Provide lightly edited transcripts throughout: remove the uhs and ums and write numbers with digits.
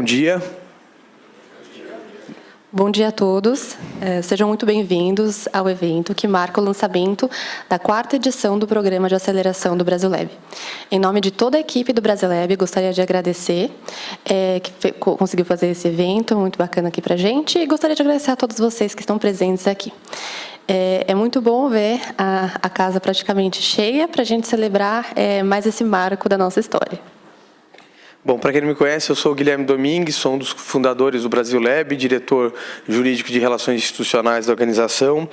bom dia. Bom dia a todos. Sejam muito bem-vindos ao evento que marca o lançamento da 4ª edição do Programa de Aceleração do Brasilab. Em nome de toda a equipe do Brasilab, gostaria de agradecer que conseguiu fazer esse evento muito bacana aqui para a gente e gostaria de agradecer a todos vocês que estão presentes aqui. É muito bom ver a casa praticamente cheia para a gente celebrar mais esse marco da nossa história. Bom, para quem não me conhece, eu sou o Guilherme Domingues, sou um dos fundadores do Brasilab, diretor jurídico de Relações Institucionais da organização.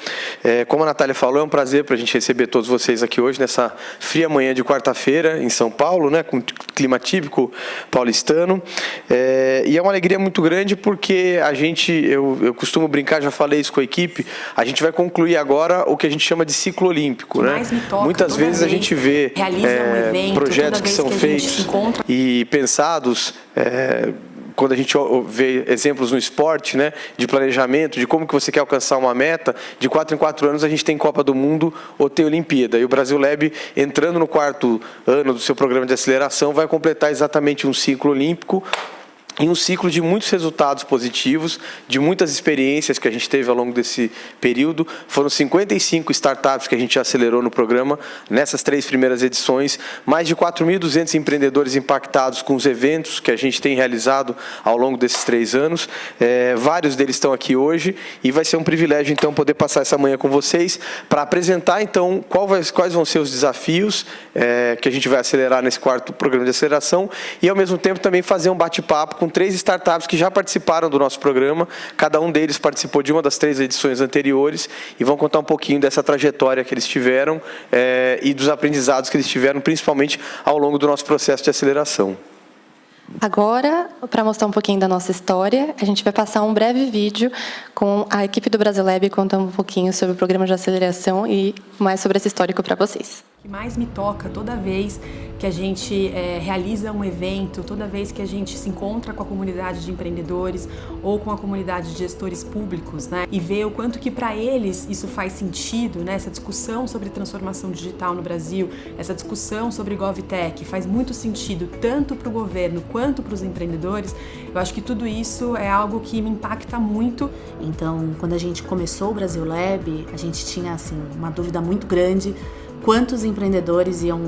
Como a Natália falou, é um prazer para a gente receber todos vocês aqui hoje, nessa fria manhã de quarta-feira, em São Paulo, né, com clima típico paulistano. E é uma alegria muito grande porque eu costumo brincar, já falei isso com a equipe, a gente vai concluir agora o que a gente chama de ciclo olímpico. Né? Muitas vezes a gente vê projetos que são feitos e pensados quando a gente vê exemplos no esporte, né, de planejamento, de como que você quer alcançar uma meta, de 4 em 4 anos a gente tem Copa do Mundo ou tem Olimpíada. E o Brasilab, entrando no 4º ano do seu programa de aceleração, vai completar exatamente um ciclo olímpico, em um ciclo de muitos resultados positivos, de muitas experiências que a gente teve ao longo desse período. Foram 55 startups que a gente acelerou no programa nessas 3 primeiras edições, mais de 4.200 empreendedores impactados com os eventos que a gente tem realizado ao longo desses 3 anos. Vários deles estão aqui hoje e vai ser um privilégio, então, poder passar essa manhã com vocês para apresentar, então, quais vão ser os desafios que a gente vai acelerar nesse 4º programa de aceleração e, ao mesmo tempo, também fazer um bate-papo com 3 startups que já participaram do nosso programa. Cada um deles participou de uma das 3 edições anteriores e vão contar um pouquinho dessa trajetória que eles tiveram e dos aprendizados que eles tiveram, principalmente ao longo do nosso processo de aceleração. Agora, para mostrar um pouquinho da nossa história, a gente vai passar um breve vídeo com a equipe do Brasilab contando um pouquinho sobre o programa de aceleração e mais sobre esse histórico para vocês. O que mais me toca toda vez que a gente realiza um evento, toda vez que a gente se encontra com a comunidade de empreendedores ou com a comunidade de gestores públicos, né, e vê o quanto que para eles isso faz sentido, né, essa discussão sobre transformação digital no Brasil, essa discussão sobre GovTech faz muito sentido tanto para o governo quanto para os empreendedores. Eu acho que tudo isso é algo que me impacta muito. Então, quando a gente começou o Brasilab, a gente tinha assim, uma dúvida muito grande: quantos empreendedores iam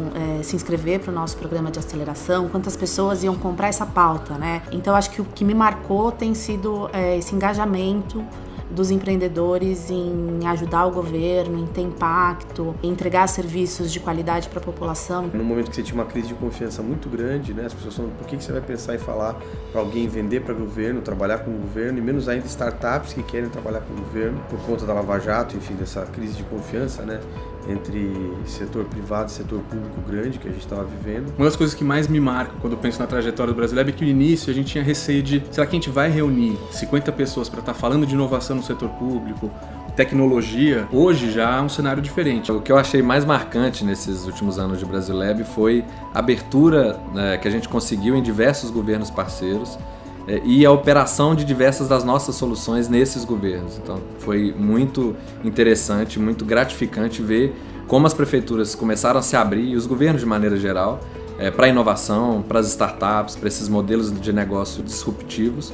se inscrever para o nosso programa de aceleração, quantas pessoas iam comprar essa pauta, né? Então, acho que o que me marcou tem sido esse engajamento dos empreendedores em ajudar o governo, em ter impacto, em entregar serviços de qualidade para a população. No momento que você tinha uma crise de confiança muito grande, né, as pessoas falam, por que você vai pensar em falar para alguém vender para o governo, trabalhar com o governo, e menos ainda startups que querem trabalhar com o governo, por conta da Lava Jato, enfim, dessa crise de confiança, né, entre setor privado e setor público grande que a gente estava vivendo. Uma das coisas que mais me marca quando eu penso na trajetória do Brasilab é que no início a gente tinha receio de, será que a gente vai reunir 50 pessoas para estar falando de inovação no setor público, tecnologia? Hoje já é um cenário diferente. O que eu achei mais marcante nesses últimos anos de Brasilab foi a abertura que a gente conseguiu em diversos governos parceiros e a operação de diversas das nossas soluções nesses governos. Então foi muito interessante, muito gratificante ver como as prefeituras começaram a se abrir, e os governos de maneira geral, para a inovação, para as startups, para esses modelos de negócio disruptivos,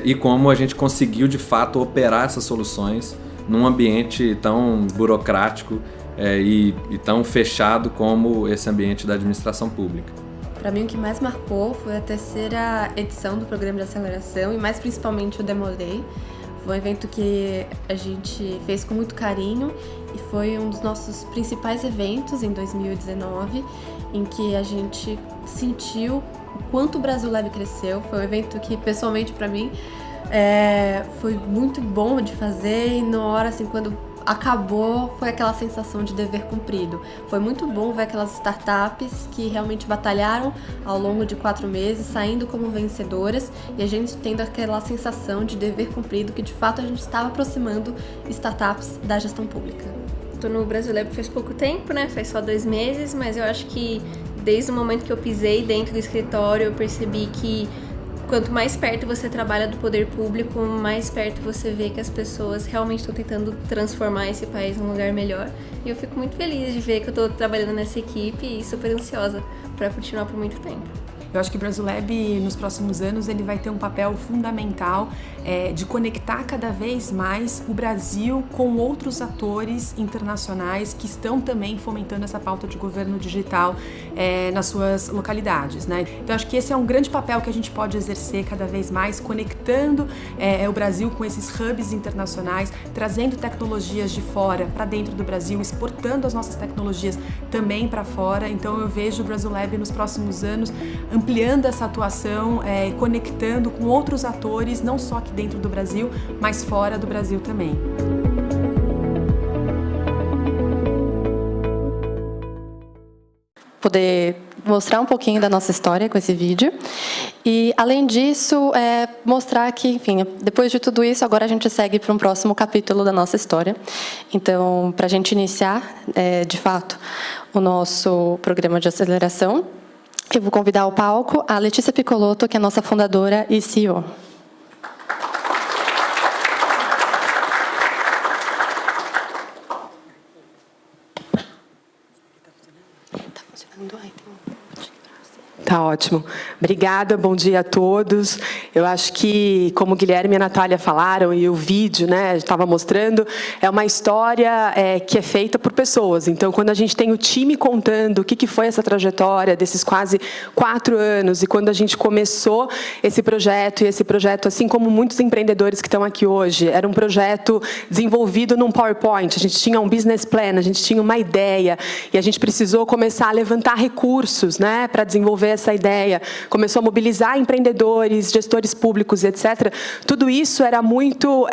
e como a gente conseguiu de fato operar essas soluções num ambiente tão burocrático e tão fechado como esse ambiente da administração pública. Para mim, o que mais marcou foi a 3ª edição do programa de aceleração e mais principalmente o Demo Day. Foi um evento que a gente fez com muito carinho e foi um dos nossos principais eventos em 2019, em que a gente sentiu o quanto o Brasilab cresceu. Foi um evento que, pessoalmente, para mim, foi muito bom de fazer, e na hora, assim, quando acabou, foi aquela sensação de dever cumprido. Foi muito bom ver aquelas startups que realmente batalharam ao longo de 4 meses, saindo como vencedoras, e a gente tendo aquela sensação de dever cumprido, que de fato a gente estava aproximando startups da gestão pública. Estou no Brasilab faz pouco tempo, né? Faz só 2 meses, mas eu acho que desde o momento que eu pisei dentro do escritório, eu percebi que quanto mais perto você trabalha do poder público, mais perto você vê que as pessoas realmente estão tentando transformar esse país num lugar melhor. E eu fico muito feliz de ver que eu estou trabalhando nessa equipe e super ansiosa para continuar por muito tempo. Eu acho que o Brasil Lab, nos próximos anos, ele vai ter um papel fundamental de conectar cada vez mais o Brasil com outros atores internacionais que estão também fomentando essa pauta de governo digital nas suas localidades, né? Então, acho que esse é um grande papel que a gente pode exercer cada vez mais, conectando o Brasil com esses hubs internacionais, trazendo tecnologias de fora para dentro do Brasil, exportando as nossas tecnologias também para fora. Então, eu vejo o Brasil Lab nos próximos anos ampliando essa atuação, conectando com outros atores, não só aqui dentro do Brasil, mas fora do Brasil também. Poder mostrar um pouquinho da nossa história com esse vídeo e, além disso, mostrar que, enfim, depois de tudo isso, agora a gente segue para um próximo capítulo da nossa história. Então, para a gente iniciar, de fato, o nosso programa de aceleração, eu vou convidar ao palco a Letícia Piccolotto, que é a nossa fundadora e CEO. Tá ótimo. Obrigada, bom dia a todos. Eu acho que, como o Guilherme e a Natália falaram, e o vídeo, né, estava mostrando, é uma história que é feita por pessoas. Então, quando a gente tem o time contando o que foi essa trajetória desses quase 4 anos, e quando a gente começou esse projeto, assim como muitos empreendedores que estão aqui hoje, era um projeto desenvolvido num PowerPoint, a gente tinha um business plan, a gente tinha uma ideia, e a gente precisou começar a levantar recursos, né, para desenvolver essa ideia, começou a mobilizar empreendedores, gestores públicos, etc. Tudo isso era muito,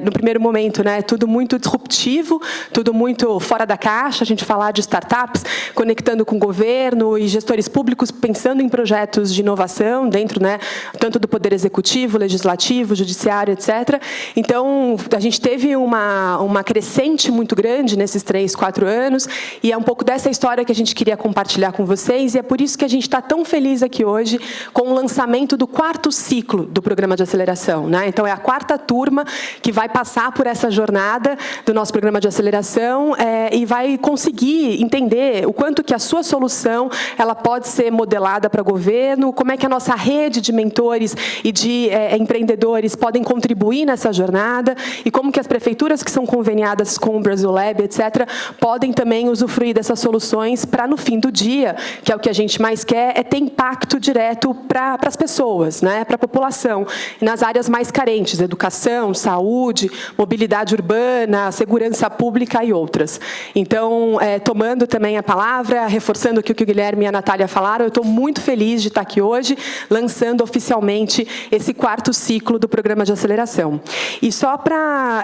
no primeiro momento, né, tudo muito disruptivo, tudo muito fora da caixa, a gente falar de startups, conectando com o governo e gestores públicos, pensando em projetos de inovação dentro, né, tanto do poder executivo, legislativo, judiciário, etc. Então, a gente teve uma crescente muito grande nesses 3, 4 anos, e é um pouco dessa história que a gente queria compartilhar com vocês, e é por isso que a gente está tão feliz aqui hoje com o lançamento do 4º ciclo do programa de aceleração, né? Então, é a 4ª turma que vai passar por essa jornada do nosso programa de aceleração e vai conseguir entender o quanto que a sua solução ela pode ser modelada para governo, como é que a nossa rede de mentores e de empreendedores podem contribuir nessa jornada e como que as prefeituras que são conveniadas com o Brasil Lab, etc., podem também usufruir dessas soluções para, no fim do dia, que é o que a gente mais quer, ter impacto direto para as pessoas, né, para a população, e nas áreas mais carentes, educação, saúde, mobilidade urbana, segurança pública e outras. Então, tomando também a palavra, reforçando o que o Guilherme e a Natália falaram, eu estou muito feliz de estar aqui hoje, lançando oficialmente esse 4º ciclo do programa de aceleração. E só para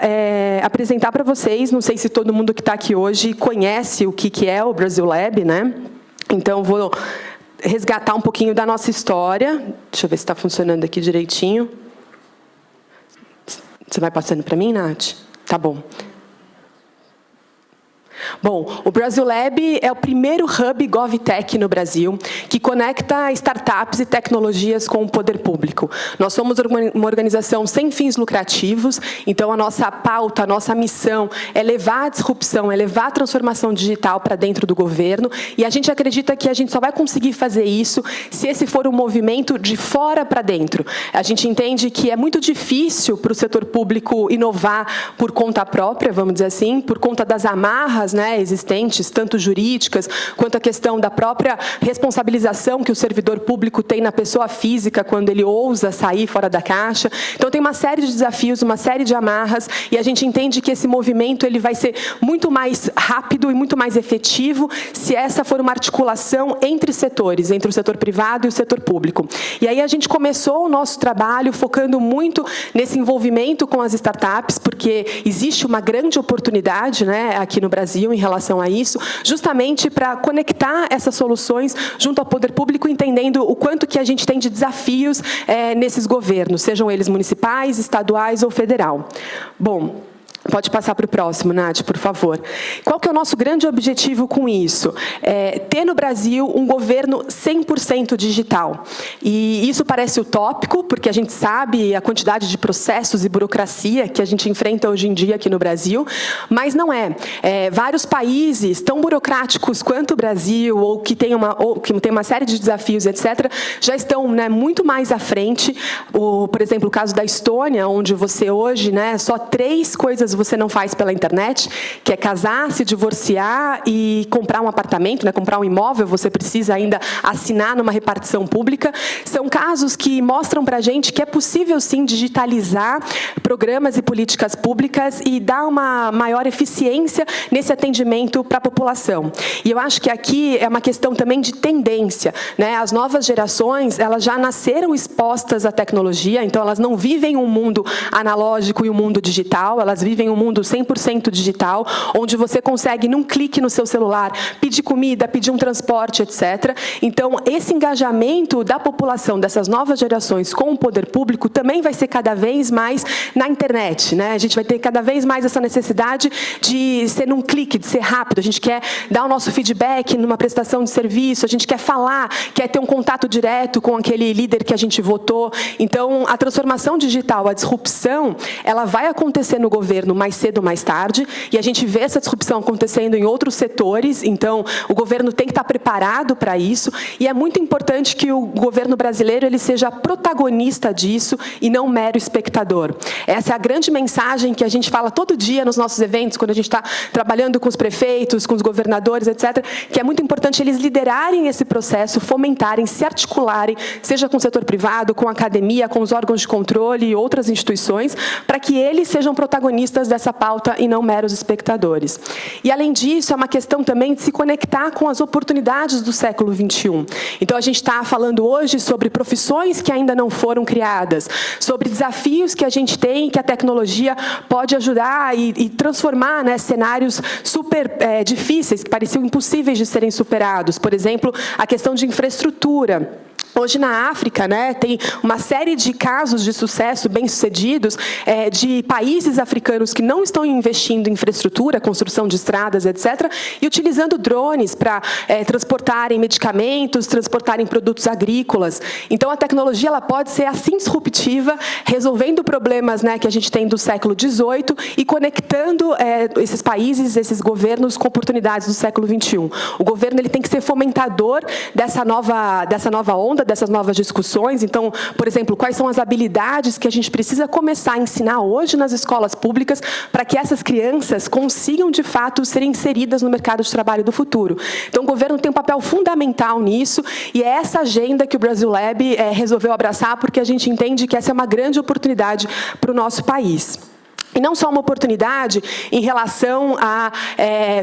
apresentar para vocês, não sei se todo mundo que está aqui hoje conhece o que é o Brasil Lab, né? Então, vou resgatar um pouquinho da nossa história. Deixa eu ver se está funcionando aqui direitinho. Você vai passando para mim, Nath? Tá bom. Bom, o Brasil Lab é o primeiro hub GovTech no Brasil que conecta startups e tecnologias com o poder público. Nós somos uma organização sem fins lucrativos, então a nossa pauta, a nossa missão é levar a disrupção, é levar a transformação digital para dentro do governo, e a gente acredita que a gente só vai conseguir fazer isso se esse for um movimento de fora para dentro. A gente entende que é muito difícil para o setor público inovar por conta própria, vamos dizer assim, por conta das amarras, né, existentes, tanto jurídicas, quanto a questão da própria responsabilização que o servidor público tem na pessoa física quando ele ousa sair fora da caixa. Então, tem uma série de desafios, uma série de amarras, e a gente entende que esse movimento ele vai ser muito mais rápido e muito mais efetivo se essa for uma articulação entre setores, entre o setor privado e o setor público. E aí a gente começou o nosso trabalho focando muito nesse envolvimento com as startups, porque existe uma grande oportunidade, né, aqui no Brasil em relação a isso, justamente para conectar essas soluções junto ao poder público, entendendo o quanto que a gente tem de desafios nesses governos, sejam eles municipais, estaduais ou federal. Bom, Pode passar para o próximo, Nath, por favor. Qual que é o nosso grande objetivo com isso? Ter no Brasil um governo 100% digital. E isso parece utópico, porque a gente sabe a quantidade de processos e burocracia que a gente enfrenta hoje em dia aqui no Brasil, mas não é. Vários países tão burocráticos quanto o Brasil, ou que tem uma série de desafios, etc., já estão, né, muito mais à frente. Por exemplo, o caso da Estônia, onde você hoje, né, só 3 coisas você não faz pela internet, que é casar, se divorciar e comprar um apartamento, né, comprar um imóvel, você precisa ainda assinar numa repartição pública. São casos que mostram para a gente que é possível, sim, digitalizar programas e políticas públicas e dar uma maior eficiência nesse atendimento para a população. E eu acho que aqui é uma questão também de tendência, né? As novas gerações, elas já nasceram expostas à tecnologia, então elas não vivem um mundo analógico e um mundo digital, elas vivem um mundo 100% digital, onde você consegue, num clique no seu celular, pedir comida, pedir um transporte, etc. Então, esse engajamento da população, dessas novas gerações com o poder público, também vai ser cada vez mais na internet, né? A gente vai ter cada vez mais essa necessidade de ser num clique, de ser rápido. A gente quer dar o nosso feedback numa prestação de serviço, a gente quer falar, quer ter um contato direto com aquele líder que a gente votou. Então, a transformação digital, a disrupção, ela vai acontecer no governo mais cedo ou mais tarde, e a gente vê essa disrupção acontecendo em outros setores, então o governo tem que estar preparado para isso, e é muito importante que o governo brasileiro ele seja protagonista disso e não mero espectador. Essa é a grande mensagem que a gente fala todo dia nos nossos eventos, quando a gente está trabalhando com os prefeitos, com os governadores, etc., que é muito importante eles liderarem esse processo, fomentarem, se articularem, seja com o setor privado, com a academia, com os órgãos de controle e outras instituições, para que eles sejam protagonistas dessa pauta e não meros espectadores. E, além disso, é uma questão também de se conectar com as oportunidades do século XXI. Então, a gente está falando hoje sobre profissões que ainda não foram criadas, sobre desafios que a gente tem, que a tecnologia pode ajudar e transformar, né, cenários super difíceis, que pareciam impossíveis de serem superados. Por exemplo, a questão de infraestrutura. Hoje, na África, né, tem uma série de casos de sucesso bem-sucedidos de países africanos que não estão investindo em infraestrutura, construção de estradas, etc., e utilizando drones para transportarem medicamentos, transportarem produtos agrícolas. Então, a tecnologia ela pode ser assim disruptiva, resolvendo problemas, né, que a gente tem do século XVIII e conectando esses países, esses governos com oportunidades do século XXI. O governo ele tem que ser fomentador dessa nova onda, dessas novas discussões. Então, por exemplo, quais são as habilidades que a gente precisa começar a ensinar hoje nas escolas públicas para que essas crianças consigam, de fato, ser inseridas no mercado de trabalho do futuro. Então, o governo tem um papel fundamental nisso e é essa agenda que o Brasil Lab resolveu abraçar, porque a gente entende que essa é uma grande oportunidade para o nosso país. E não só uma oportunidade em relação à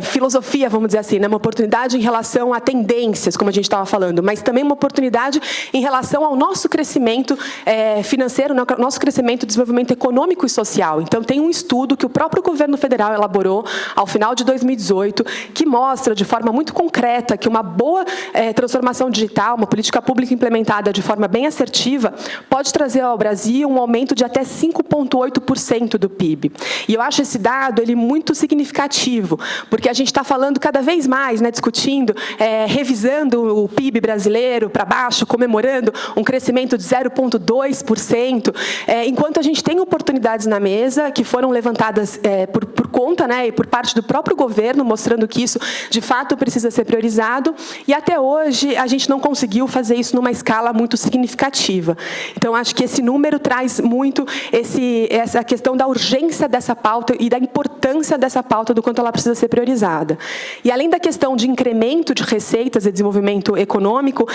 filosofia, vamos dizer assim, né? Uma oportunidade em relação a tendências, como a gente estava falando, mas também uma oportunidade em relação ao nosso crescimento financeiro, nosso crescimento, desenvolvimento econômico e social. Então, tem um estudo que o próprio governo federal elaborou ao final de 2018, que mostra de forma muito concreta que uma boa transformação digital, uma política pública implementada de forma bem assertiva, pode trazer ao Brasil um aumento de até 5,8% do PIB. E eu acho esse dado ele muito significativo, porque a gente está falando cada vez mais, né, discutindo, revisando o PIB brasileiro para baixo, comemorando um crescimento de 0,2%, enquanto a gente tem oportunidades na mesa que foram levantadas por conta, né, e por parte do próprio governo, mostrando que isso, de fato, precisa ser priorizado, e até hoje a gente não conseguiu fazer isso numa escala muito significativa. Então, acho que esse número traz muito essa questão da urgência dessa pauta e da importância dessa pauta, do quanto ela precisa ser priorizada. E, além da questão de incremento de receitas e desenvolvimento econômico,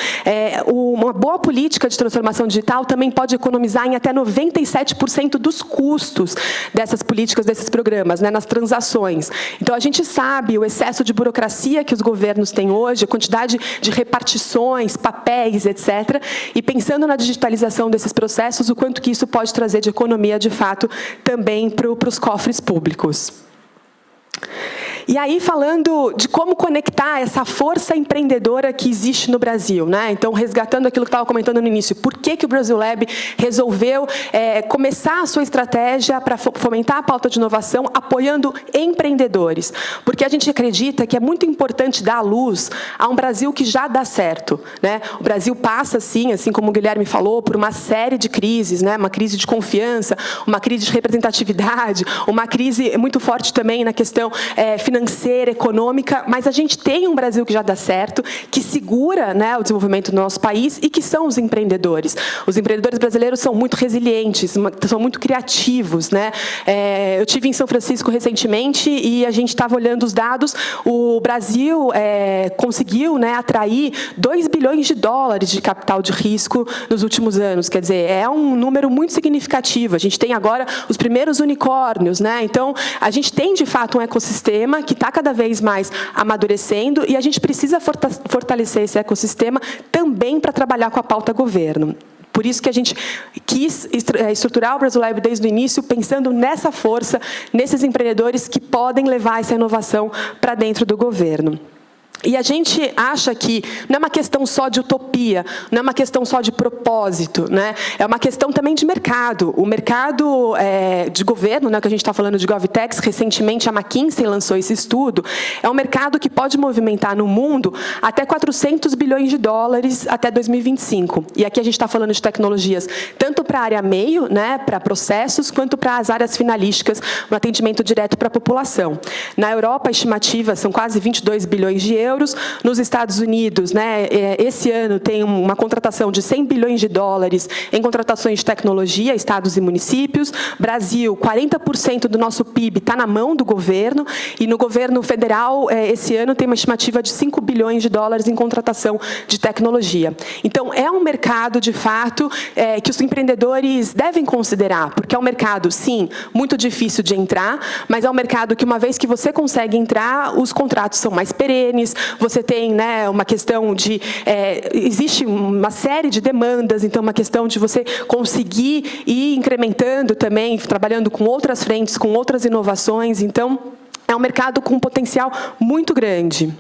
uma boa política de transformação digital também pode economizar em até 97% dos custos dessas políticas, desses programas, né, nas transações. Então, a gente sabe o excesso de burocracia que os governos têm hoje, a quantidade de repartições, papéis, etc. E, pensando na digitalização desses processos, o quanto que isso pode trazer de economia, de fato, também para os cofres públicos. E aí, falando de como conectar essa força empreendedora que existe no Brasil, né? Então, resgatando aquilo que eu estava comentando no início, por que o Brasil Lab resolveu começar a sua estratégia para fomentar a pauta de inovação, apoiando empreendedores? Porque a gente acredita que é muito importante dar luz a um Brasil que já dá certo, né? O Brasil passa, sim, assim como o Guilherme falou, por uma série de crises, né? Uma crise de confiança, uma crise de representatividade, uma crise muito forte também na questão financeira, econômica, mas a gente tem um Brasil que já dá certo, que segura, né, o desenvolvimento do nosso país e que são os empreendedores. Os empreendedores brasileiros são muito resilientes, são muito criativos, né? Eu tive em São Francisco recentemente e a gente estava olhando os dados. O Brasil conseguiu, né, atrair 2 bilhões de dólares de capital de risco nos últimos anos. Quer dizer, é um número muito significativo. A gente tem agora os primeiros unicórnios, né? Então, a gente tem, de fato, um ecossistema que está cada vez mais amadurecendo e a gente precisa fortalecer esse ecossistema também para trabalhar com a pauta governo. Por isso que a gente quis estruturar o Brasil Lab desde o início, pensando nessa força, nesses empreendedores que podem levar essa inovação para dentro do governo. E a gente acha que não é uma questão só de utopia, não é uma questão só de propósito, né? É uma questão também de mercado. O mercado de governo, né, que a gente está falando de GovTechs, recentemente a McKinsey lançou esse estudo, é um mercado que pode movimentar no mundo até 400 bilhões de dólares até 2025. E aqui a gente está falando de tecnologias tanto para a área meio, né, para processos, quanto para as áreas finalísticas, no atendimento direto para a população. Na Europa, a estimativa são quase 22 bilhões de euros. Nos Estados Unidos, né, esse ano tem uma contratação de 100 bilhões de dólares em contratações de tecnologia, estados e municípios. Brasil, 40% do nosso PIB está na mão do governo, e no governo federal, esse ano, tem uma estimativa de 5 bilhões de dólares em contratação de tecnologia. Então, é um mercado, de fato, que os empreendedores devem considerar, porque é um mercado, sim, muito difícil de entrar, mas é um mercado que, uma vez que você consegue entrar, os contratos são mais perenes. Você tem, né, uma questão de... existe uma série de demandas, então uma questão de você conseguir ir incrementando também, trabalhando com outras frentes, com outras inovações. Então, é um mercado com um potencial muito grande.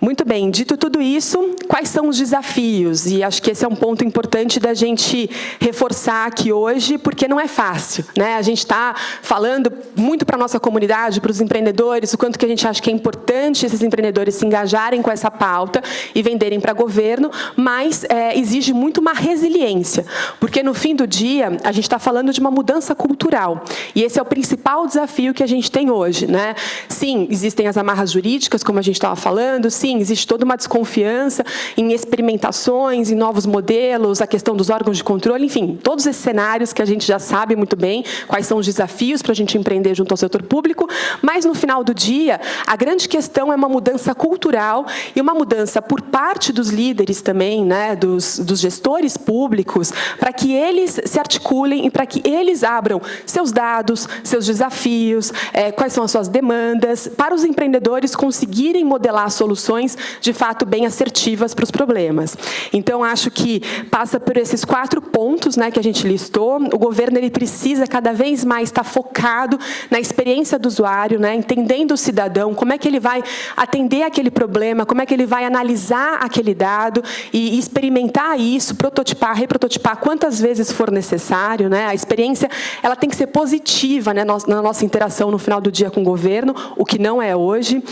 Muito bem, dito tudo isso, quais são os desafios? E acho que esse é um ponto importante da gente reforçar aqui hoje, porque não é fácil, né? A gente está falando muito para a nossa comunidade, para os empreendedores, o quanto que a gente acha que é importante esses empreendedores se engajarem com essa pauta e venderem para governo, mas exige muito uma resiliência, porque no fim do dia a gente está falando de uma mudança cultural, e esse é o principal desafio que a gente tem hoje, né? Sim, existem as amarras jurídicas, como a gente estava falando, sim, existe toda uma desconfiança em experimentações, em novos modelos, a questão dos órgãos de controle, enfim, todos esses cenários que a gente já sabe muito bem quais são os desafios para a gente empreender junto ao setor público, mas no final do dia, a grande questão é uma mudança cultural e uma mudança por parte dos líderes também, né, dos gestores públicos, para que eles se articulem e para que eles abram seus dados, seus desafios, quais são as suas demandas, para os empreendedores conseguirem modelar soluções de fato bem assertivas para os problemas. Então, acho que passa por esses 4 pontos, né, que a gente listou. O governo ele precisa cada vez mais estar focado na experiência do usuário, né, entendendo o cidadão, como é que ele vai atender aquele problema, como é que ele vai analisar aquele dado e experimentar isso, prototipar, reprototipar quantas vezes for necessário, né? A experiência ela tem que ser positiva, né, na nossa interação no final do dia com o governo, o que não é hoje.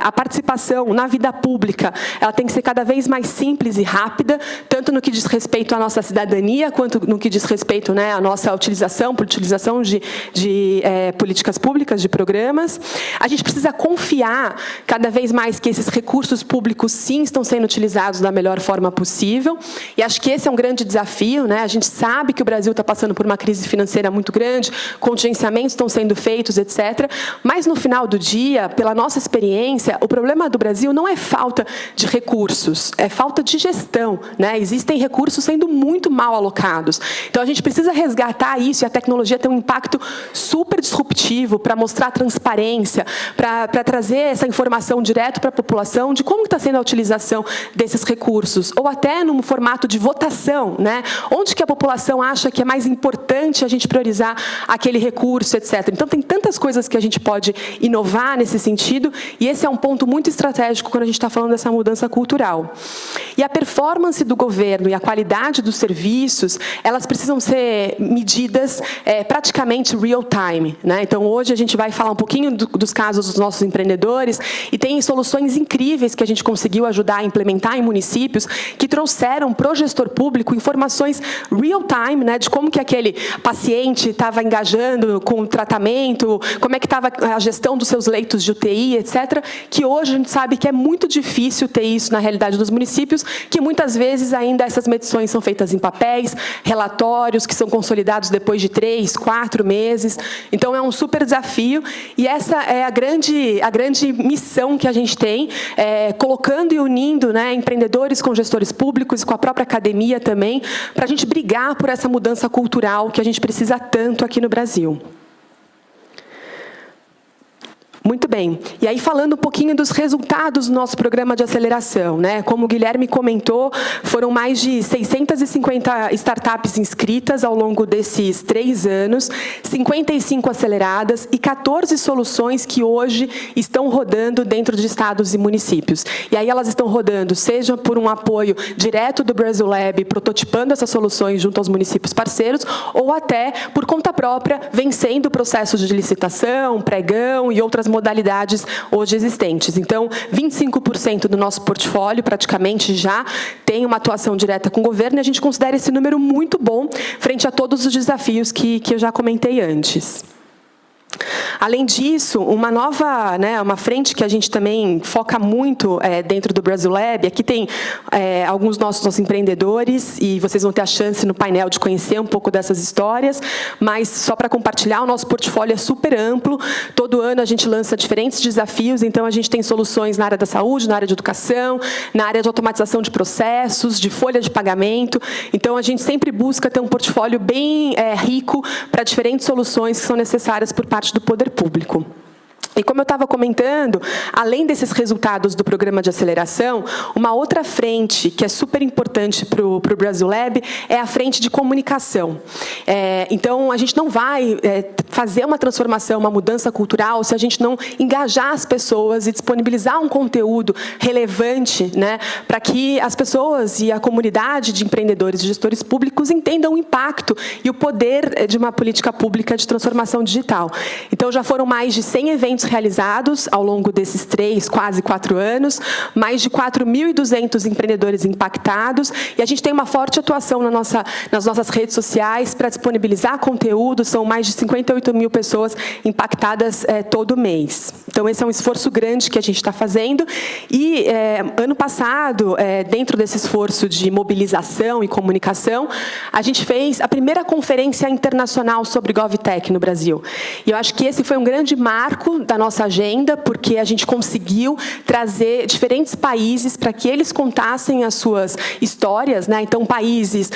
A participação na vida pública, ela tem que ser cada vez mais simples e rápida, tanto no que diz respeito à nossa cidadania, quanto no que diz respeito, né, à nossa utilização de políticas públicas, de programas. A gente precisa confiar cada vez mais que esses recursos públicos, sim, estão sendo utilizados da melhor forma possível, e acho que esse é um grande desafio, né? A gente sabe que o Brasil está passando por uma crise financeira muito grande, contingenciamentos estão sendo feitos, etc., mas no final do dia, pela nossa experiência, o problema do Brasil não é falta de recursos, é falta de gestão, né? Existem recursos sendo muito mal alocados. Então, a gente precisa resgatar isso, e a tecnologia tem um impacto super disruptivo para mostrar transparência, para trazer essa informação direto para a população de como está sendo a utilização desses recursos, ou até num formato de votação, né? Onde que a população acha que é mais importante a gente priorizar aquele recurso, etc. Então, tem tantas coisas que a gente pode inovar nesse sentido, e esse é um ponto muito estratégico quando a gente está falando dessa mudança cultural. E a performance do governo e a qualidade dos serviços, elas precisam ser medidas praticamente real time, né? Então, hoje a gente vai falar um pouquinho dos casos dos nossos empreendedores, e tem soluções incríveis que a gente conseguiu ajudar a implementar em municípios que trouxeram para o gestor público informações real time, né, de como que aquele paciente estava engajando com o tratamento, como é que estava a gestão dos seus leitos de UTI, etc., que hoje a gente sabe que é muito difícil ter isso na realidade dos municípios, que muitas vezes ainda essas medições são feitas em papéis, relatórios que são consolidados depois de 3, 4 meses. Então, é um super desafio, e essa é a grande missão que a gente tem, colocando e unindo, né, empreendedores com gestores públicos, com a própria academia também, para a gente brigar por essa mudança cultural que a gente precisa tanto aqui no Brasil. Muito bem. E aí, falando um pouquinho dos resultados do nosso programa de aceleração, né? Como o Guilherme comentou, foram mais de 650 startups inscritas ao longo desses 3 anos, 55 aceleradas e 14 soluções que hoje estão rodando dentro de estados e municípios. E aí elas estão rodando, seja por um apoio direto do Brasil Lab, prototipando essas soluções junto aos municípios parceiros, ou até por conta própria, vencendo processos de licitação, pregão e outras modalidades hoje existentes. Então, 25% do nosso portfólio, praticamente, já tem uma atuação direta com o governo, e a gente considera esse número muito bom frente a todos os desafios que eu já comentei antes. Além disso, uma nova, uma frente que a gente também foca muito dentro do Brasil Lab, aqui tem alguns nossos empreendedores, e vocês vão ter a chance no painel de conhecer um pouco dessas histórias, mas só para compartilhar, o nosso portfólio é super amplo, todo ano a gente lança diferentes desafios, então a gente tem soluções na área da saúde, na área de educação, na área de automatização de processos, de folha de pagamento, então a gente sempre busca ter um portfólio bem rico para diferentes soluções que são necessárias por parte do poder público. E como eu estava comentando, além desses resultados do programa de aceleração, uma outra frente que é super importante para o Brasil Lab é a frente de comunicação. Então, a gente não vai fazer uma transformação, uma mudança cultural, se a gente não engajar as pessoas e disponibilizar um conteúdo relevante, né, para que as pessoas e a comunidade de empreendedores e gestores públicos entendam o impacto e o poder de uma política pública de transformação digital. Então, já foram mais de 100 eventos realizados ao longo desses 3, quase 4 anos, mais de 4.200 empreendedores impactados, e a gente tem uma forte atuação nas nossas redes sociais para disponibilizar conteúdo, são mais de 58 mil pessoas impactadas todo mês. Então, esse é um esforço grande que a gente está fazendo, e ano passado, dentro desse esforço de mobilização e comunicação, a gente fez a primeira conferência internacional sobre GovTech no Brasil. E eu acho que esse foi um grande marco da nossa agenda, porque a gente conseguiu trazer diferentes países para que eles contassem as suas histórias, né? Então, países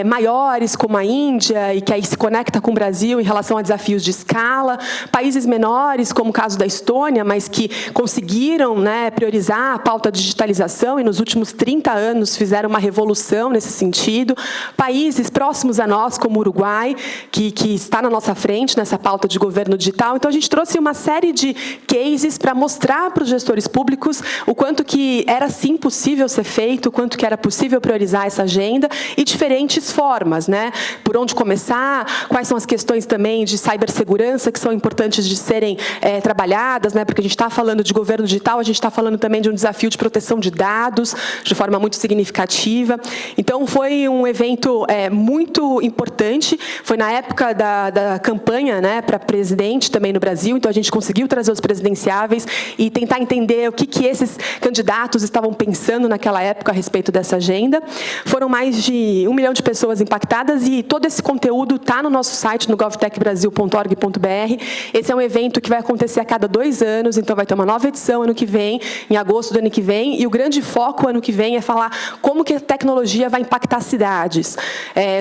maiores, como a Índia, e que aí se conecta com o Brasil em relação a desafios de escala, países menores, como o caso da Estônia, mas que conseguiram, né, priorizar a pauta de digitalização e nos últimos 30 anos fizeram uma revolução nesse sentido, países próximos a nós, como o Uruguai, que está na nossa frente nessa pauta de governo digital. Então, a gente trouxe uma série de cases para mostrar para os gestores públicos o quanto que era sim possível ser feito, o quanto que era possível priorizar essa agenda, e diferentes formas, né? Por onde começar, quais são as questões também de cibersegurança que são importantes de serem trabalhadas, né? Porque a gente está falando de governo digital, a gente está falando também de um desafio de proteção de dados de forma muito significativa. Então, foi um evento muito importante, foi na época da campanha, né, para presidente também no Brasil, então a gente conseguiu trazer os presidenciáveis e tentar entender o que esses candidatos estavam pensando naquela época a respeito dessa agenda. Foram mais de 1 milhão de pessoas impactadas e todo esse conteúdo está no nosso site, no govtechbrasil.org.br. Esse é um evento que vai acontecer a cada 2 anos, então vai ter uma nova edição ano que vem, em agosto do ano que vem, e o grande foco ano que vem é falar como que a tecnologia vai impactar as cidades.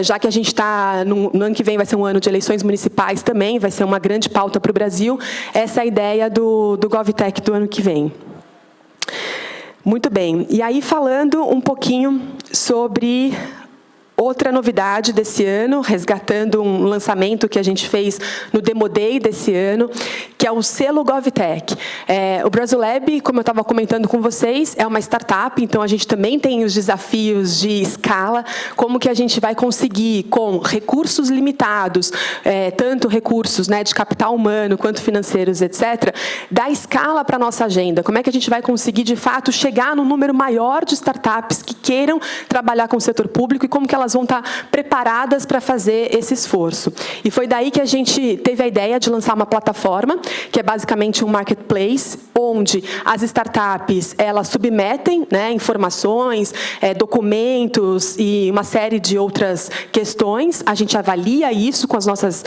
Já que a gente está, no ano que vem vai ser um ano de eleições municipais também, vai ser uma grande pauta para o Brasil, essa é a ideia do GovTech do ano que vem. Muito bem, e aí falando um pouquinho sobre outra novidade desse ano, resgatando um lançamento que a gente fez no Demo Day desse ano, que é o selo GovTech. O Brasilab, como eu estava comentando com vocês, é uma startup, então a gente também tem os desafios de escala, como que a gente vai conseguir, com recursos limitados, tanto recursos, né, de capital humano quanto financeiros, etc., dar escala para a nossa agenda. Como é que a gente vai conseguir, de fato, chegar num número maior de startups que queiram trabalhar com o setor público e como que elas vão estar preparadas para fazer esse esforço. E foi daí que a gente teve a ideia de lançar uma plataforma, que é basicamente um marketplace, onde as startups elas submetem, né, informações, documentos e uma série de outras questões. A gente avalia isso com os nossos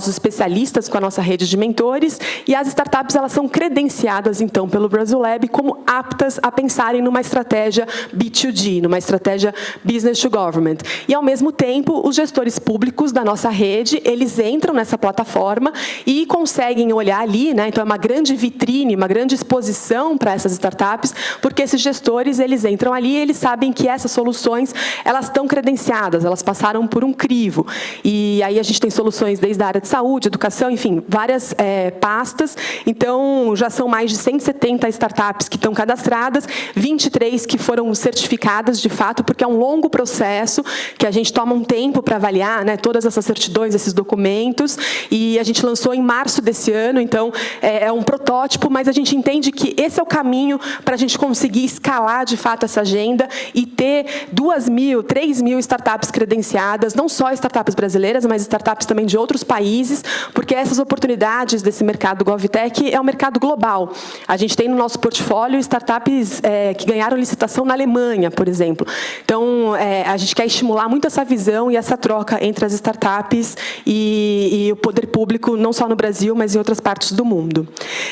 especialistas, com a nossa rede de mentores, e as startups elas são credenciadas, então, pelo Brasilab como aptas a pensarem numa estratégia B2G, numa estratégia Business to Government. E, ao mesmo tempo, os gestores públicos da nossa rede, eles entram nessa plataforma e conseguem olhar ali, né? Então, é uma grande vitrine, uma grande exposição para essas startups, porque esses gestores, eles entram ali e eles sabem que essas soluções, elas estão credenciadas, elas passaram por um crivo. E aí a gente tem soluções desde a área de saúde, educação, enfim, várias pastas. Então, já são mais de 170 startups que estão cadastradas, 23 que foram certificadas, de fato, porque é um longo processo que a gente toma um tempo para avaliar, né, todas essas certidões, esses documentos, e a gente lançou em março desse ano, então é um protótipo, mas a gente entende que esse é o caminho para a gente conseguir escalar, de fato, essa agenda e ter 2.000, 3.000 startups credenciadas, não só startups brasileiras, mas startups também de outros países, porque essas oportunidades desse mercado GovTech é um mercado global. A gente tem no nosso portfólio startups que ganharam licitação na Alemanha, por exemplo. Então, a gente quer estimular muito essa visão e essa troca entre as startups e o poder público, não só no Brasil, mas em outras partes do mundo.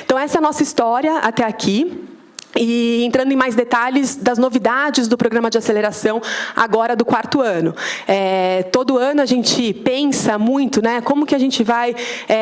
Então, essa é a nossa história até aqui. E entrando em mais detalhes das novidades do programa de aceleração agora do 4º ano. Todo ano a gente pensa muito, né, como que a gente vai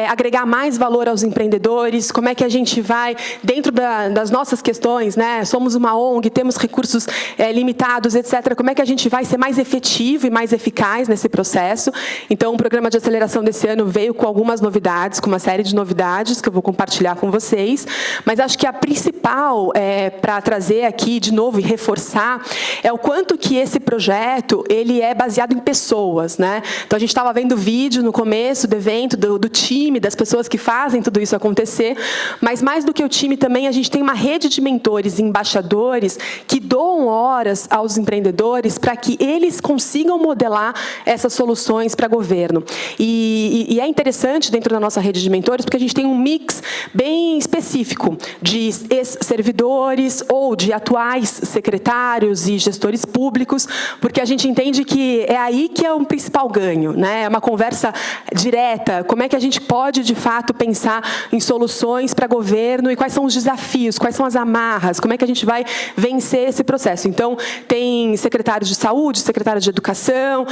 agregar mais valor aos empreendedores, como é que a gente vai, dentro das nossas questões, né, somos uma ONG, temos recursos limitados, etc., como é que a gente vai ser mais efetivo e mais eficaz nesse processo. Então, o programa de aceleração desse ano veio com algumas novidades, com uma série de novidades que eu vou compartilhar com vocês, mas acho que a principal para trazer aqui de novo e reforçar é o quanto que esse projeto ele é baseado em pessoas, né? Então a gente estava vendo vídeo no começo do evento do time, das pessoas que fazem tudo isso acontecer, mas mais do que o time também a gente tem uma rede de mentores e embaixadores que doam horas aos empreendedores para que eles consigam modelar essas soluções para governo. E é interessante dentro da nossa rede de mentores porque a gente tem um mix bem específico de ex-servidores ou de atuais secretários e gestores públicos, porque a gente entende que é aí que é o principal ganho, né? É uma conversa direta, como é que a gente pode, de fato, pensar em soluções para governo e quais são os desafios, quais são as amarras, como é que a gente vai vencer esse processo. Então, tem secretários de saúde, secretários de educação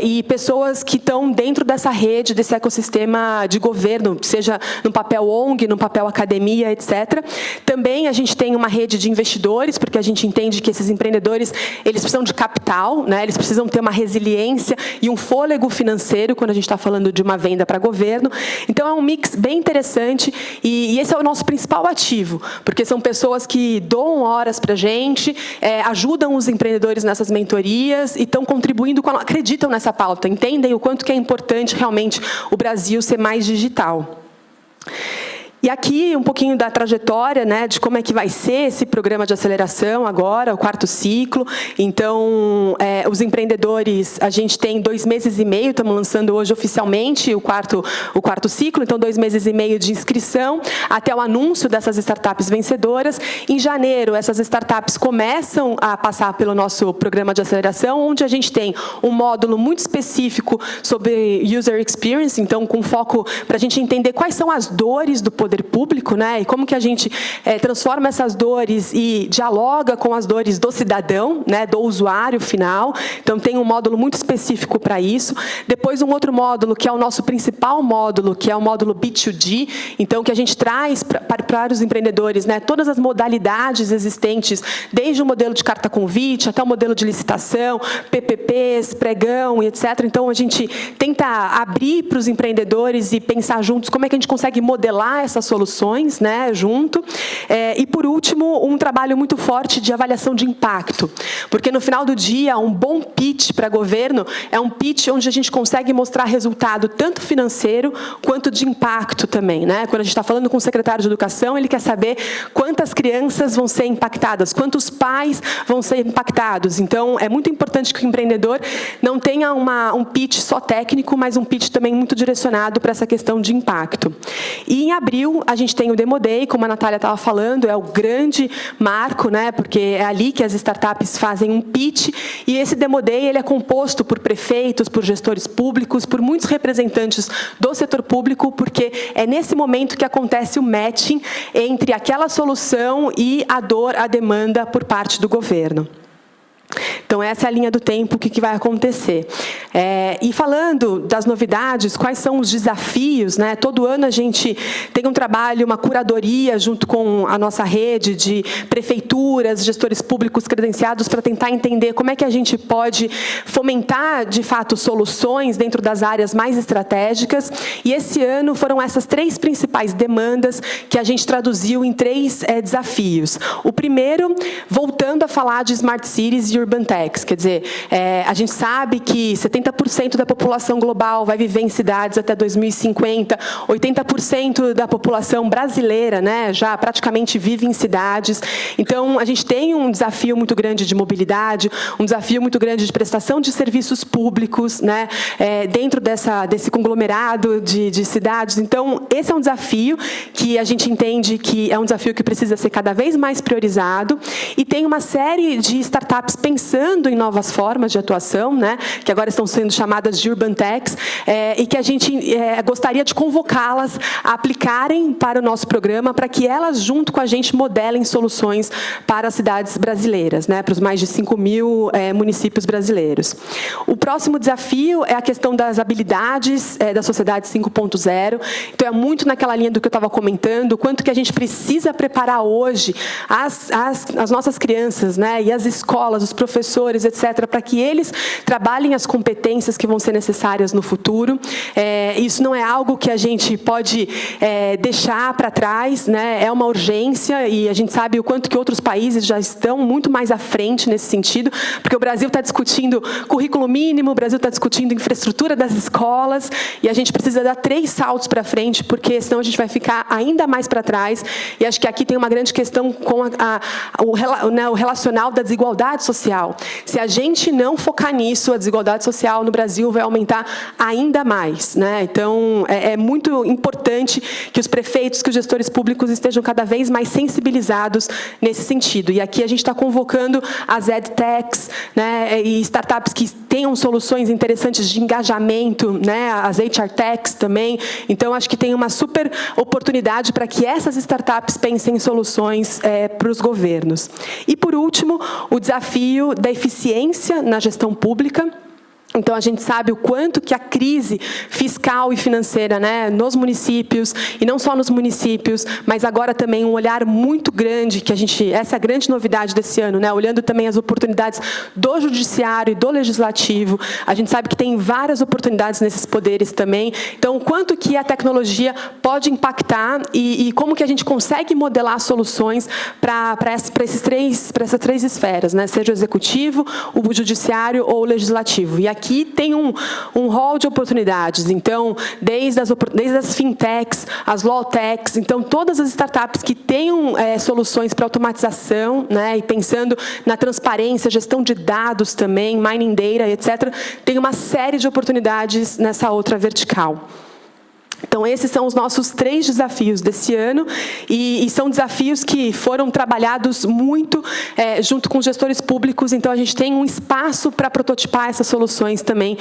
e pessoas que estão dentro dessa rede, desse ecossistema de governo, seja no papel ONG, no papel academia, etc. Também a gente tem uma rede de investidores, porque a gente entende que esses empreendedores, eles precisam de capital, né? Eles precisam ter uma resiliência e um fôlego financeiro quando a gente está falando de uma venda para governo. Então, é um mix bem interessante e esse é o nosso principal ativo, porque são pessoas que doam horas para a gente, ajudam os empreendedores nessas mentorias e estão contribuindo, acreditam nessa pauta, entendem o quanto que é importante realmente o Brasil ser mais digital. E aqui um pouquinho da trajetória, né, de como é que vai ser esse programa de aceleração agora, o 4º ciclo. Então, os empreendedores, a gente tem 2 meses e meio, estamos lançando hoje oficialmente o quarto ciclo, então 2 meses e meio de inscrição até o anúncio dessas startups vencedoras. Em janeiro, essas startups começam a passar pelo nosso programa de aceleração, onde a gente tem um módulo muito específico sobre user experience, então com foco para a gente entender quais são as dores do poder público, né, e como que a gente transforma essas dores e dialoga com as dores do cidadão, né, do usuário final. Então tem um módulo muito específico para isso. Depois um outro módulo que é o nosso principal módulo, que é o módulo B2G, então que a gente traz para os empreendedores, né, todas as modalidades existentes, desde o modelo de carta convite até o modelo de licitação, PPPs, pregão e etc. Então a gente tenta abrir para os empreendedores e pensar juntos como é que a gente consegue modelar essas soluções, né, junto. E, por último, um trabalho muito forte de avaliação de impacto. Porque, no final do dia, um bom pitch para governo é um pitch onde a gente consegue mostrar resultado tanto financeiro quanto de impacto também, né? Quando a gente está falando com o secretário de Educação, ele quer saber quantas crianças vão ser impactadas, quantos pais vão ser impactados. Então, é muito importante que o empreendedor não tenha um pitch só técnico, mas um pitch também muito direcionado para essa questão de impacto. E, em abril, a gente tem o Demo Day, como a Natália estava falando, é o grande marco, né, porque é ali que as startups fazem um pitch, e esse Demo Day ele é composto por prefeitos, por gestores públicos, por muitos representantes do setor público, porque é nesse momento que acontece o matching entre aquela solução e a dor, a demanda por parte do governo. Então, essa é a linha do tempo, o que vai acontecer. E falando das novidades, quais são os desafios, né? Todo ano a gente tem um trabalho, uma curadoria, junto com a nossa rede de prefeituras, gestores públicos credenciados, para tentar entender como é que a gente pode fomentar, de fato, soluções dentro das áreas mais estratégicas. E esse ano foram essas 3 principais demandas que a gente traduziu em 3 desafios. O primeiro, voltando a falar de Smart Cities e Urban Techs, quer dizer, a gente sabe que 70% da população global vai viver em cidades até 2050, 80% da população brasileira, né, já praticamente vive em cidades. Então, a gente tem um desafio muito grande de mobilidade, um desafio muito grande de prestação de serviços públicos, né, dentro desse conglomerado de cidades. Então, esse é um desafio que a gente entende que é um desafio que precisa ser cada vez mais priorizado, e tem uma série de startups pensando em novas formas de atuação, né, que agora estão sendo chamadas de Urban Techs, e que a gente gostaria de convocá-las a aplicarem para o nosso programa, para que elas, junto com a gente, modelem soluções para as cidades brasileiras, né, para os mais de 5.000 municípios brasileiros. O próximo desafio é a questão das habilidades da sociedade 5.0. Então, é muito naquela linha do que eu estava comentando, o quanto que a gente precisa preparar hoje as nossas crianças, né, e as escolas, os professores, etc., para que eles trabalhem as competências que vão ser necessárias no futuro. Isso não é algo que a gente pode deixar para trás, né? É uma urgência, e a gente sabe o quanto que outros países já estão muito mais à frente nesse sentido, porque o Brasil está discutindo currículo mínimo, o Brasil está discutindo infraestrutura das escolas, e a gente precisa dar 3 saltos para frente, porque senão a gente vai ficar ainda mais para trás. E acho que aqui tem uma grande questão com o relacional da desigualdade social. Se a gente não focar nisso, a desigualdade social no Brasil vai aumentar ainda mais, né? Então, é muito importante que os prefeitos, que os gestores públicos estejam cada vez mais sensibilizados nesse sentido. E aqui a gente está convocando as EdTechs, né, e startups que tenham soluções interessantes de engajamento, né, as HR Techs também. Então, acho que tem uma super oportunidade para que essas startups pensem em soluções para os governos. E, por último, o desafio da eficiência na gestão pública. Então, a gente sabe o quanto que a crise fiscal e financeira, né, nos municípios, e não só nos municípios, mas agora também um olhar muito grande, que essa é a grande novidade desse ano, né, olhando também as oportunidades do judiciário e do legislativo. A gente sabe que tem várias oportunidades nesses poderes também. Então, o quanto que a tecnologia pode impactar e como que a gente consegue modelar soluções para essas três esferas, né, seja o executivo, o judiciário ou o legislativo. E aqui aqui tem um rol de oportunidades. Então, desde as fintechs, as lawtechs, então todas as startups que tenham soluções para automatização, né, e pensando na transparência, gestão de dados também, mining data, etc., tem uma série de oportunidades nessa outra vertical. Então, esses são os nossos 3 desafios desse ano, e são desafios que foram trabalhados muito junto com os gestores públicos, então a gente tem um espaço para prototipar essas soluções também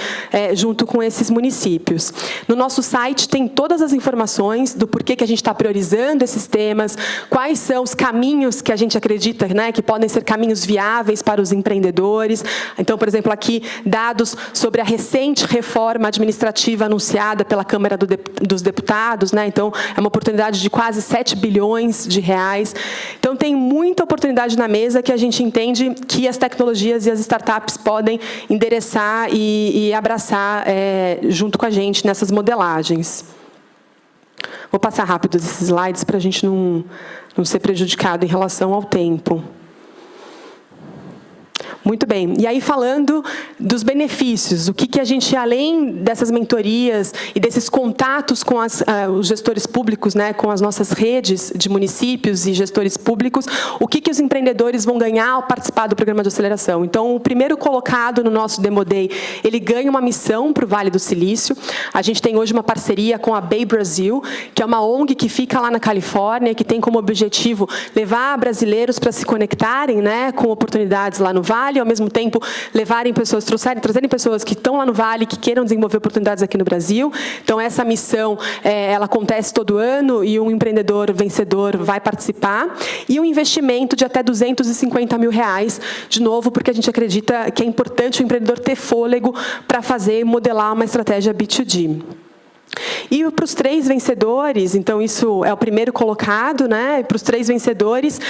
junto com esses municípios. No nosso site tem todas as informações do porquê que a gente está priorizando esses temas, quais são os caminhos que a gente acredita, né, que podem ser caminhos viáveis para os empreendedores. Então, por exemplo, aqui, dados sobre a recente reforma administrativa anunciada pela Câmara dos Deputados, né? Então, é uma oportunidade de quase 7 bilhões de reais. Então, tem muita oportunidade na mesa que a gente entende que as tecnologias e as startups podem endereçar e abraçar junto com a gente nessas modelagens. Vou passar rápido esses slides para a gente não ser prejudicado em relação ao tempo. Muito bem. E aí, falando dos benefícios, o que a gente, além dessas mentorias e desses contatos com os gestores públicos, né, com as nossas redes de municípios e gestores públicos, o que os empreendedores vão ganhar ao participar do programa de aceleração? Então, o primeiro colocado no nosso Demo Day, ele ganha uma missão para o Vale do Silício. A gente tem hoje uma parceria com a Bay Brasil, que é uma ONG que fica lá na Califórnia, que tem como objetivo levar brasileiros para se conectarem, né, com oportunidades lá no Vale, e, ao mesmo tempo, levarem pessoas, trazerem pessoas que estão lá no Vale, que queiram desenvolver oportunidades aqui no Brasil. Então, essa missão, ela acontece todo ano, e um empreendedor vencedor vai participar. E um investimento de até R$250 mil, de novo, porque a gente acredita que é importante o empreendedor ter fôlego para fazer e modelar uma estratégia B2G. E para os 3 vencedores, então isso é o primeiro colocado, né? Para os 3 vencedores,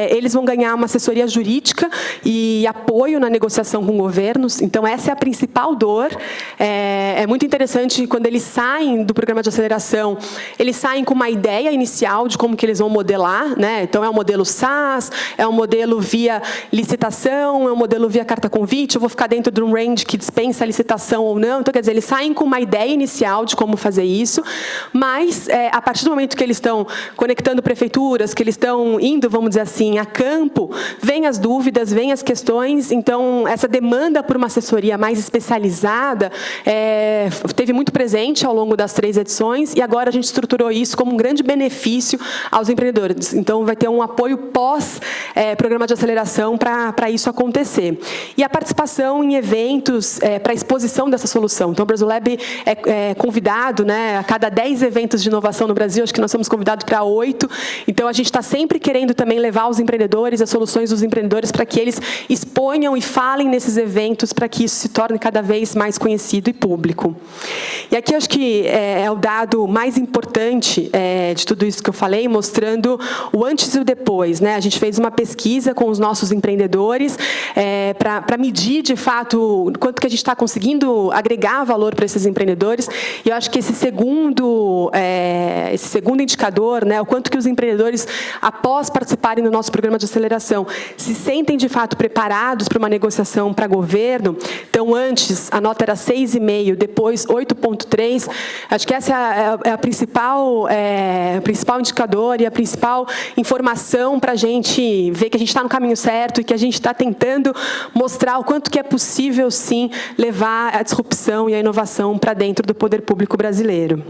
eles vão ganhar uma assessoria jurídica e apoio na negociação com governos. Então, essa é a principal dor. É muito interessante quando eles saem do programa de aceleração, eles saem com uma ideia inicial de como que eles vão modelar, né? Então, é um modelo SaaS, é um modelo via licitação, é um modelo via carta convite, eu vou ficar dentro de um range que dispensa a licitação ou não. Então, quer dizer, eles saem com uma ideia inicial de como fazer isso, mas a partir do momento que eles estão conectando prefeituras, que eles estão indo, vamos dizer assim, a campo, vêm as dúvidas, vêm as questões. Então, essa demanda por uma assessoria mais especializada teve muito presente ao longo das 3 edições, e agora a gente estruturou isso como um grande benefício aos empreendedores. Então, vai ter um apoio pós-programa de aceleração para isso acontecer. E a participação em eventos para a exposição dessa solução. Então, o Brasil Lab é convidado, né, a cada 10 eventos de inovação no Brasil, acho que nós somos convidados para 8. Então, a gente está sempre querendo também levar os empreendedores, as soluções dos empreendedores, para que eles exponham e falem nesses eventos, para que isso se torne cada vez mais conhecido e público. E aqui, acho que é o dado mais importante de tudo isso que eu falei, mostrando o antes e o depois, né? A gente fez uma pesquisa com os nossos empreendedores para medir, de fato, quanto que a gente está conseguindo agregar valor para esses empreendedores. E eu acho que esse segundo indicador, né, o quanto que os empreendedores, após participarem do nosso programa de aceleração, se sentem, de fato, preparados para uma negociação para governo. Então, antes, a nota era 6,5, depois 8,3. Acho que essa é a principal indicador e a principal informação para a gente ver que a gente está no caminho certo e que a gente está tentando mostrar o quanto que é possível, sim, levar a disrupção e a inovação para dentro do poder público brasileiro.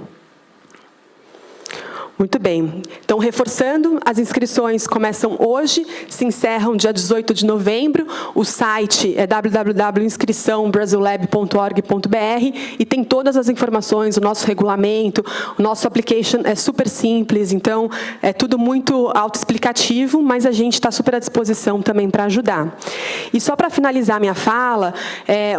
Muito bem. Então, reforçando, as inscrições começam hoje, se encerram dia 18 de novembro. O site é www.inscriçãobrasilab.org.br e tem todas as informações, o nosso regulamento, o nosso application é super simples, então é tudo muito autoexplicativo, mas a gente está super à disposição também para ajudar. E só para finalizar minha fala,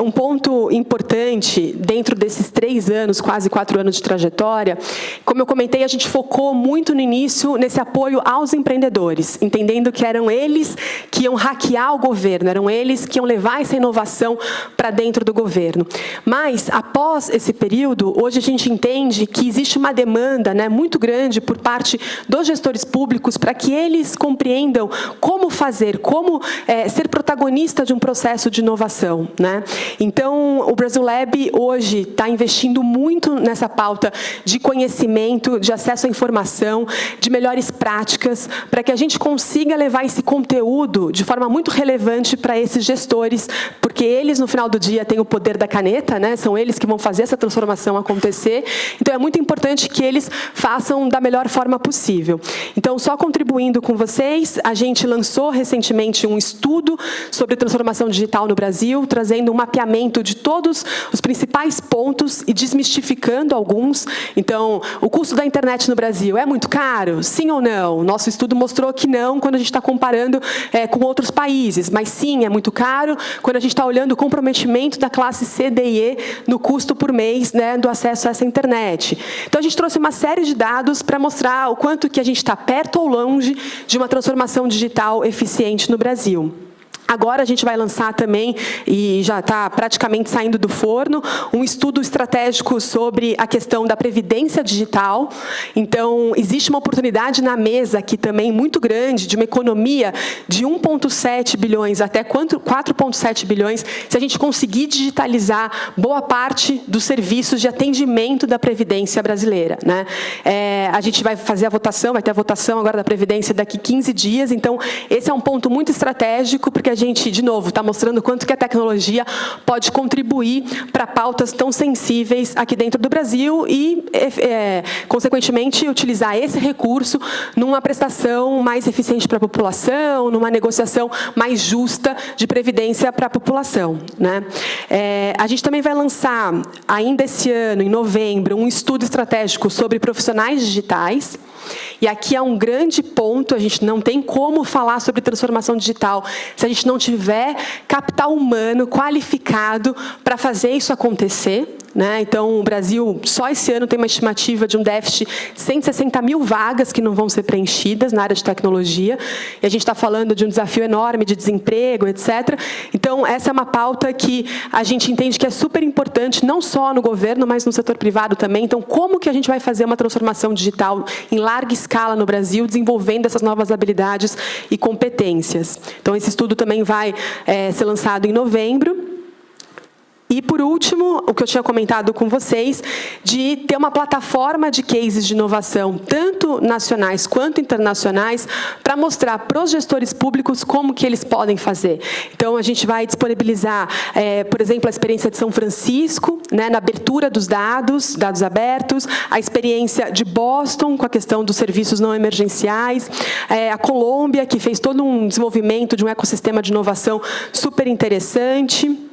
um ponto importante dentro desses 3 anos, quase 4 anos de trajetória, como eu comentei, a gente focou focou muito no início nesse apoio aos empreendedores, entendendo que eram eles que iam hackear o governo, eram eles que iam levar essa inovação para dentro do governo. Mas, após esse período, hoje a gente entende que existe uma demanda, né, muito grande por parte dos gestores públicos para que eles compreendam como fazer, como ser protagonista de um processo de inovação, né? Então, o Brasil Lab hoje está investindo muito nessa pauta de conhecimento, de acesso à informação, de melhores práticas, para que a gente consiga levar esse conteúdo de forma muito relevante para esses gestores, porque eles, no final do dia, têm o poder da caneta, né? São eles que vão fazer essa transformação acontecer. Então, é muito importante que eles façam da melhor forma possível. Então, só contribuindo com vocês, a gente lançou recentemente um estudo sobre transformação digital no Brasil, trazendo um mapeamento de todos os principais pontos e desmistificando alguns. Então, o custo da internet no Brasil é muito caro? Sim ou não? Nosso estudo mostrou que não, quando a gente está comparando com outros países. Mas sim, é muito caro quando a gente está olhando o comprometimento da classe C, D e E no custo por mês, né, do acesso a essa internet. Então, a gente trouxe uma série de dados para mostrar o quanto que a gente está perto ou longe de uma transformação digital eficiente no Brasil. Agora a gente vai lançar também, e já está praticamente saindo do forno, um estudo estratégico sobre a questão da previdência digital. Então, existe uma oportunidade na mesa aqui também muito grande, de uma economia de 1,7 bilhões até 4,7 bilhões, se a gente conseguir digitalizar boa parte dos serviços de atendimento da Previdência brasileira, né? A gente vai fazer a votação, vai ter a votação agora da Previdência daqui 15 dias, então esse é um ponto muito estratégico, porque a gente, de novo, está mostrando quanto que a tecnologia pode contribuir para pautas tão sensíveis aqui dentro do Brasil e, consequentemente, utilizar esse recurso numa prestação mais eficiente para a população, numa negociação mais justa de previdência para a população, né? A gente também vai lançar, ainda esse ano, em novembro, um estudo estratégico sobre profissionais digitais. E aqui é um grande ponto, a gente não tem como falar sobre transformação digital se a gente não tiver capital humano qualificado para fazer isso acontecer, né? Então, o Brasil, só esse ano, tem uma estimativa de um déficit de 160 mil vagas que não vão ser preenchidas na área de tecnologia. E a gente está falando de um desafio enorme de desemprego, etc. Então, essa é uma pauta que a gente entende que é super importante, não só no governo, mas no setor privado também. Então, como que a gente vai fazer uma transformação digital em larga escala no Brasil, desenvolvendo essas novas habilidades e competências? Então, esse estudo também vai ser lançado em novembro. E, por último, o que eu tinha comentado com vocês, de ter uma plataforma de cases de inovação, tanto nacionais quanto internacionais, para mostrar para os gestores públicos como que eles podem fazer. Então, a gente vai disponibilizar, por exemplo, a experiência de São Francisco, né, na abertura dos dados abertos, a experiência de Boston, com a questão dos serviços não emergenciais, a Colômbia, que fez todo um desenvolvimento de um ecossistema de inovação super interessante.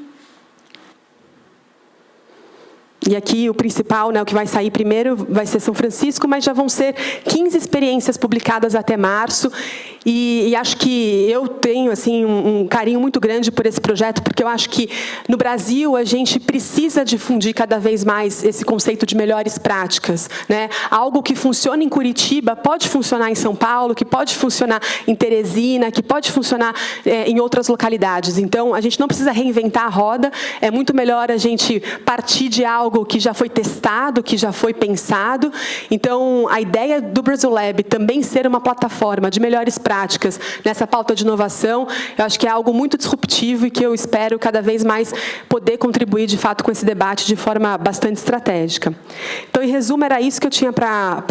E aqui o principal, né, o que vai sair primeiro vai ser São Francisco, mas já vão ser 15 experiências publicadas até março. E acho que eu tenho assim, um carinho muito grande por esse projeto, porque eu acho que no Brasil a gente precisa difundir cada vez mais esse conceito de melhores práticas, né? Algo que funciona em Curitiba pode funcionar em São Paulo, que pode funcionar em Teresina, que pode funcionar em outras localidades. Então, a gente não precisa reinventar a roda, é muito melhor a gente partir de algo que já foi testado, que já foi pensado. Então, a ideia do Brasil Lab também ser uma plataforma de melhores práticas nessa pauta de inovação, eu acho que é algo muito disruptivo e que eu espero cada vez mais poder contribuir, de fato, com esse debate de forma bastante estratégica. Então, em resumo, era isso que eu tinha para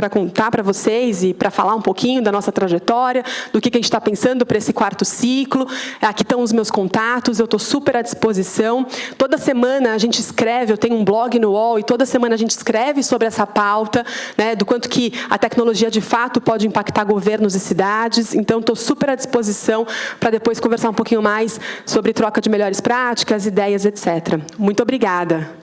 contar para vocês e para falar um pouquinho da nossa trajetória, do que a gente está pensando para esse quarto ciclo. Aqui estão os meus contatos, eu estou super à disposição. Toda semana a gente escreve, eu tenho um blog no UOL, e toda semana a gente escreve sobre essa pauta, né, do quanto que a tecnologia, de fato, pode impactar governos e cidades. Então, estou super à disposição para depois conversar um pouquinho mais sobre troca de melhores práticas, ideias, etc. Muito obrigada.